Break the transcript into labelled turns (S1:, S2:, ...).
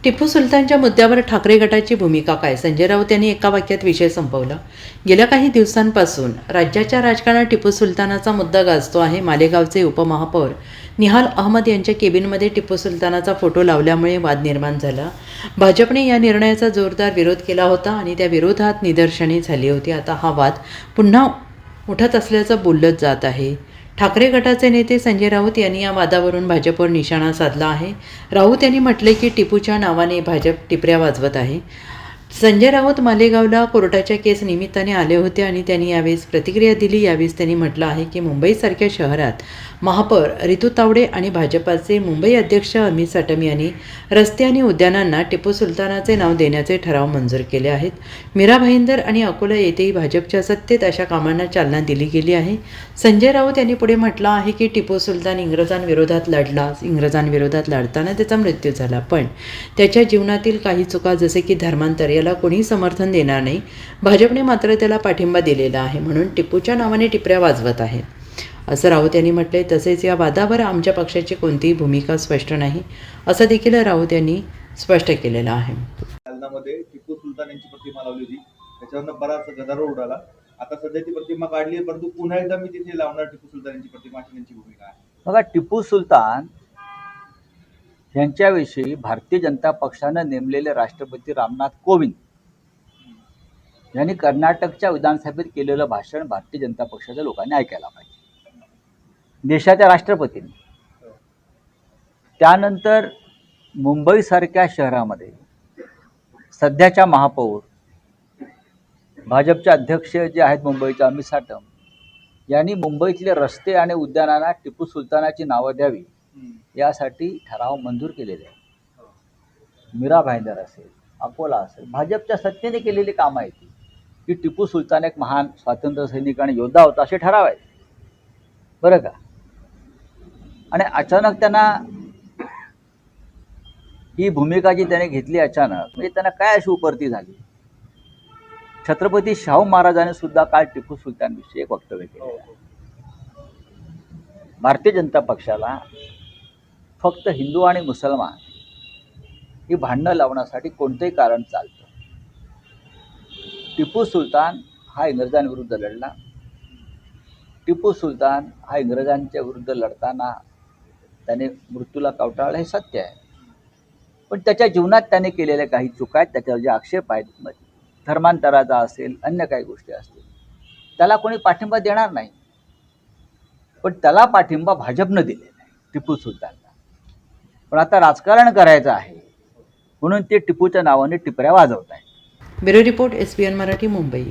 S1: टिपू सुलतानच्या मुद्द्यावर ठाकरे गटाची भूमिका काय? संजय राऊत यांनी एका वाक्यात विषय संपवला. गेल्या काही दिवसांपासून राज्याच्या राजकारणात टिपू सुलतानाचा मुद्दा गाजतो आहे. मालेगावचे उपमहापौर निहाल अहमद यांच्या केबिनमध्ये टिपू सुलतानाचा फोटो लावल्यामुळे वाद निर्माण झाला. भाजपने या निर्णयाचा जोरदार विरोध केला होता आणि त्या विरोधात निदर्शने झाली होती. आता हा वाद पुन्हा उठत असल्याचं बोललं जात आहे. ठाकरे गटाचे नेते संजय राऊत यांनी या वादावरून भाजपवर निशाणा साधला आहे. राऊत यांनी म्हटले की टिपूच्या नावाने भाजप टिपऱ्या वाजवत आहे. संजय राऊत मालेगावला कोर्टाच्या केस निमित्ताने आले होते आणि त्यांनी यावेळेस प्रतिक्रिया दिली. यावेळेस त्यांनी म्हटलं आहे की मुंबईसारख्या शहरात महापौर रितू तावडे आणि भाजपाचे मुंबई अध्यक्ष अमित साटम यांनी रस्ते आणि उद्यानांना टिपू सुलतानाचे नाव देण्याचे ठराव मंजूर केले आहेत. मीरा भाईंदर आणि अकोला येथेही भाजपच्या सत्तेत अशा कामांना चालना दिली गेली आहे. संजय राऊत यांनी पुढे म्हटलं आहे की टिपू सुलतान इंग्रजांविरोधात लढताना त्याचा मृत्यू झाला, पण त्याच्या जीवनातील काही चुका जसे की धर्मांतर याला कोणी समर्थन देणार नाही. भाजपने मात्र त्याला पाठिंबा दिलेला आहे, म्हणून टिपूच्या नावाने टिपऱ्या वाजवत आहे असं राऊत यांनी म्हटले. तसेच या वादावर आमच्या पक्षाची कोणतीही भूमिका स्पष्ट नाही असं देखील राऊत यांनी स्पष्ट केलेलं आहे.
S2: जालन्यामध्ये टिपू सुलतान यांची प्रतिमा लावली होती, त्याच्यावरनं बराच गदारोळ उडाला. आता सध्या ती प्रतिमा काढली आहे, परंतु पुन्हा एकदा मी तिथे लावणार टिपू सुलतान यांची प्रतिमा, अशी त्यांची भूमिका आहे.
S3: बघा, टिपू सुलतान यांच्याविषयी भारतीय जनता पक्षानं नेमलेले राष्ट्रपती रामनाथ कोविंद यांनी कर्नाटकच्या विधानसभेत केलेलं भाषण भारतीय जनता पक्षाच्या लोकांनी ऐकायला पाहिजे, देशाच्या राष्ट्रपतींनी. त्यानंतर मुंबईसारख्या शहरामध्ये सध्याच्या महापौर भाजपचे अध्यक्ष जे आहेत मुंबईचे अमित साटम यांनी मुंबईतले रस्ते आणि उद्यानांना टिपू सुलतानाची नावं द्यावी यासाठी ठराव मंजूर केलेले आहे. मीरा भाईंदर असेल, अकोला असेल, भाजपच्या सत्तेने केलेली कामं आहेत की टिपू सुलतान एक महान स्वातंत्र्य सैनिक आणि योद्धा होता असे ठराव आहेत, बरं का. आणि अचानक त्यांना ही भूमिका जी त्याने घेतली अचानक, म्हणजे त्यांना काय अशी उपरती झाली. छत्रपती शाहू महाराजांनी सुद्धा काल टिपू सुलतानविषयी एक वक्तव्य केले. भारतीय जनता पक्षाला फक्त हिंदू आणि मुसलमान ही भांडणं लावण्यासाठी कोणतेही कारण चालतं. टिपू सुलतान हा इंग्रजांविरुद्ध लढला. टिपू सुलतान हा इंग्रजांच्या विरुद्ध लढताना त्याने मृत्यूला कवटाळलं, हे सत्य आहे. पण त्याच्या जीवनात त्याने केलेल्या काही चुका आहेत, त्याच्यावर जे आक्षेप आहेत, धर्मांतराचा असेल, अन्य काही गोष्टी असतील, त्याला कोणी पाठिंबा देणार नाही. पण त्याला पाठिंबा भाजपनं दिलेला आहे, टिपू सुलतानला. पण आता राजकारण करायचं आहे म्हणून ते टिपूच्या नावाने टिपऱ्या वाजवत आहेत.
S1: Bureau report, SBN Marathi, Mumbai.